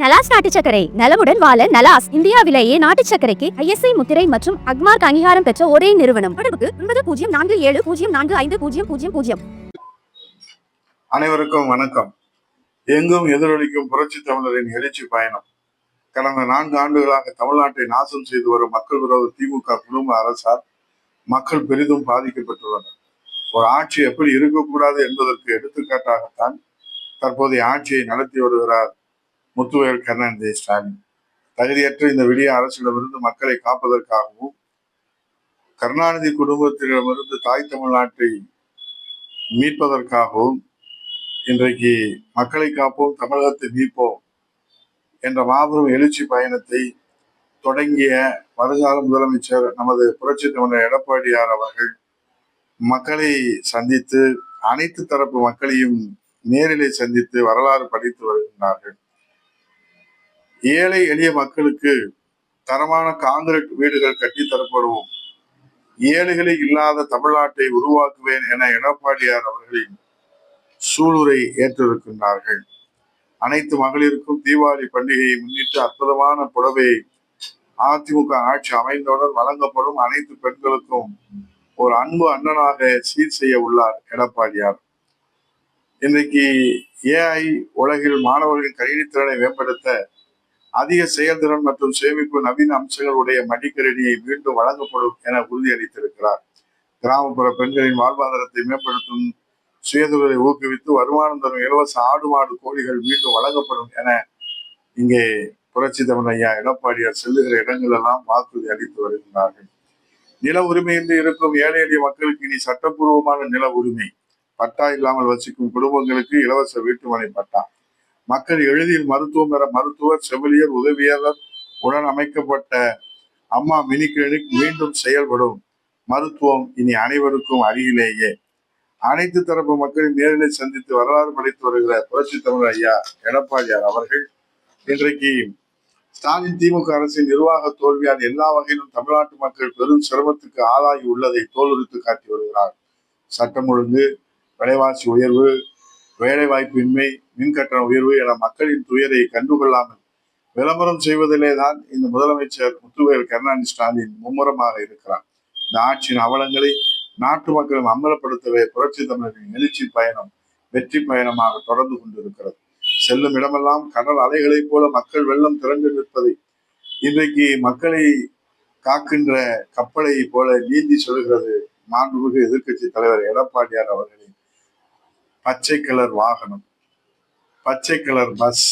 நலாஸ் நாட்டு சர்க்கரை நலமுடன் வாழ நலாஸ் இந்தியாவிலேயே நாட்டு சர்க்கரைக்கு ISI முத்திரை மற்றும் அக்மார்க் அங்கீகாரம் பெற்ற ஒரே நிறுவனம். தொடர்புக்கு 9047045000. அனைவருக்கும் வணக்கம். எங்கும் எதிரொலிக்கும் புரட்சி தமிழரின் எழுச்சி பயணம். கடந்த 4 ஆண்டுகளாக தமிழ்நாட்டை நாசம் செய்து வரும் மக்கள் விரோத திமுக குடும்ப அரசால் மக்கள் பெரிதும் பாதிக்கப்பட்டுள்ளனர். ஒரு ஆட்சி எப்படி இருக்கக்கூடாது என்பதற்கு எடுத்துக்காட்டாகத்தான் தற்போதைய ஆட்சியை நடத்தி வருகிறார் முத்துவேல் கருணாநிதி ஸ்டாலின். தகுதியற்ற இந்த விடிய அரசிடமிருந்து மக்களை காப்பதற்காகவும் கருணாநிதி குடும்பத்திடமிருந்து தாய் தமிழ்நாட்டை மீட்பதற்காகவும் இன்றைக்கு மக்களை காப்போம் தமிழகத்தை மீட்போம் என்ற மாபெரும் எழுச்சி பயணத்தை தொடங்கிய வருங்கால முதலமைச்சர் நமது புரட்சி தமிழர் எடப்பாடியார் அவர்கள் மக்களை சந்தித்து அனைத்து தரப்பு மக்களையும் நேரிலே சந்தித்து வரலாறு படித்து வருகின்றார்கள். ஏழை எளிய மக்களுக்கு தரமான காங்கிரீட் வீடுகள் கட்டி தரப்படுவோம், ஏழைகளை இல்லாத தமிழ்நாட்டை உருவாக்குவேன் என எடப்பாடியார் அவர்களின் சூளுரை ஏற்றிருக்கின்றார்கள். அனைத்து மகளிருக்கும் தீபாவளி பண்டிகையை முன்னிட்டு அற்புதமான புடவை அதிமுக ஆட்சி அமைந்தவுடன் வழங்கப்படும். அனைத்து பெண்களுக்கும் ஒரு அன்பு அண்ணனாக சீர் செய்ய உள்ளார் எடப்பாடியார். இன்றைக்கு AI உலகில் மாணவர்களின் கணினித்திறனை மேம்படுத்த அதிக செயல்திறன் மற்றும் சேமிப்பு நவீன அம்சங்களுடைய மடிக்கணினியை மீண்டும் வழங்கப்படும் என உறுதியளித்திருக்கிறார். கிராமப்புற பெண்களின் வாழ்வாதாரத்தை மேம்படுத்தும் சுயதொழிலை ஊக்குவித்து வருமானம் தரும் இலவச ஆடு மாடு கோழிகள் மீண்டும் வழங்கப்படும் என இங்கே புரட்சி தமிழ் ஐயா எடப்பாடியார் செல்லுகிற இடங்கள் எல்லாம் வாக்குறுதி அளித்து வருகின்றார்கள். நில உரிமையின்றி இருக்கும் ஏழை எளிய மக்களுக்கு இனி சட்டப்பூர்வமான நில உரிமை, பட்டா இல்லாமல் வசிக்கும் குடும்பங்களுக்கு இலவச வீட்டுமனை பட்டா, மக்கள் எளிதில் மருத்துவம் பெற மருத்துவர், செவிலியர், உதவியாளர் உடன் அமைக்கப்பட்ட அம்மா மினி கிளினிக் மீண்டும் செயல்படும். மருத்துவம் இனி அனைவருக்கும் அருகிலேயே. அனைத்து தரப்பு மக்களின் நேரிலே சந்தித்து வரலாறு படைத்து வருகிற புரட்சி தமிழ் ஐயா எடப்பாடியார் அவர்கள் இன்றைக்கு ஸ்டாலின் திமுக அரசின் நிர்வாக தோல்வியால் எல்லா வகையிலும் தமிழ்நாட்டு மக்கள் பெரும் சிரமத்துக்கு ஆளாகி உள்ளதை தோலுரித்து காட்டி வருகிறார். சட்டம் ஒழுங்கு, விலைவாசி உயர்வு, வேலை வாய்ப்பின்மை, மின்கட்டண உயர்வு என மக்களின் துயரை கண்டுகொள்ளாமல் விளம்பரம் செய்வதிலே தான் இந்த முதலமைச்சர் முத்துவேல் கருணாநிதி ஸ்டாலின் மும்முரமாக இருக்கிறார். இந்த ஆட்சியின் அவலங்களை நாட்டு மக்களும் அம்பலப்படுத்தவே புரட்சி தமிழரின் எழுச்சி பயணம் வெற்றி பயணமாக தொடர்ந்து கொண்டிருக்கிறது. செல்லும் இடமெல்லாம் கடல் அலைகளைப் போல மக்கள் வெள்ளம் திரண்டு நிற்பதை இன்றைக்கு மக்களை காக்கின்ற கப்பலை போல நீந்தி சொல்கிறது மாண்புமிகு எதிர்க்கட்சி தலைவர் எடப்பாடியார் அவர்களின் பச்சை கலர் வாகனம், பச்சை கலர் பஸ்.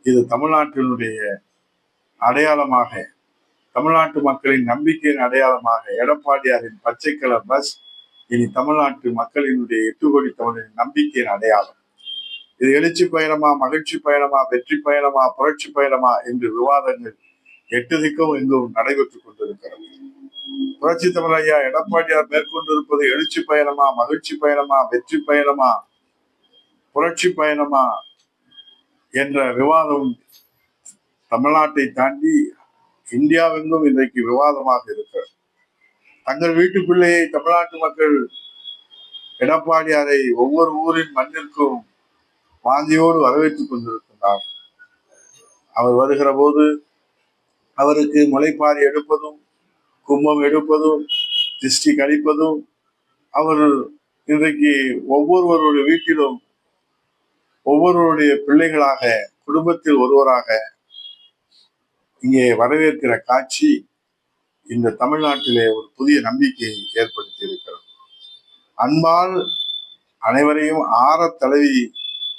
இது தமிழ்நாட்டினுடைய அடையாளமாக, தமிழ்நாட்டு மக்களின் நம்பிக்கையின் அடையாளமாக எடப்பாடியாரின் பச்சை கலர் பஸ் இனி தமிழ்நாட்டு மக்களினுடைய 8 கோடி தமிழரின் நம்பிக்கையின் அடையாளம். இது எழுச்சி பயணமா, மகிழ்ச்சி பயணமா, வெற்றி பயணமா, புரட்சி பயணமா என்று விவாதங்கள் 8 திக்கும் எங்கும் நடைபெற்றுக் கொண்டிருக்கிறது. புரட்சி தமிழ் ஐயா எடப்பாடியார் மேற்கொண்டிருப்பது எழுச்சி பயணமா, மகிழ்ச்சி பயணமா, வெற்றி பயணமா, புரட்சி பயணமா என்ற விவாதம் தமிழ்நாட்டை தாண்டி இந்தியாவெங்கும் இன்றைக்கு விவாதமாக இருக்கிறது. தங்கள் வீட்டு பிள்ளையை தமிழ்நாட்டு மக்கள் எடப்பாடியாரை ஒவ்வொரு ஊரின் மண்ணிற்கும் வாந்தியோடு வரவேற்றுக் கொண்டிருக்கின்றார். அவர் வருகிற போது அவருக்கு முளைப்பாரி எடுப்பதும், கும்பம் எடுப்பதும், திருஷ்டி கழிப்பதும், அவர் இன்றைக்கு ஒவ்வொருவருடைய வீட்டிலும் ஒவ்வொருவருடைய பிள்ளைகளாக, குடும்பத்தில் ஒருவராக இங்கே வரவேற்கிற காட்சி இந்த தமிழ்நாட்டிலே ஒரு புதிய நம்பிக்கையை ஏற்படுத்தி இருக்கிறது. அன்பால் அனைவரையும் ஆற தழுவி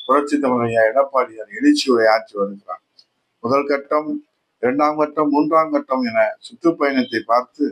புரட்சி தமிழ் ஐயா எடப்பாடியார் எழுச்சி உரை ஆற்றி வருகிறார். முதல் கட்டம், 2ஆம் கட்டம், 3ஆம் கட்டம் என சுற்றுப்பயணத்தை பார்த்து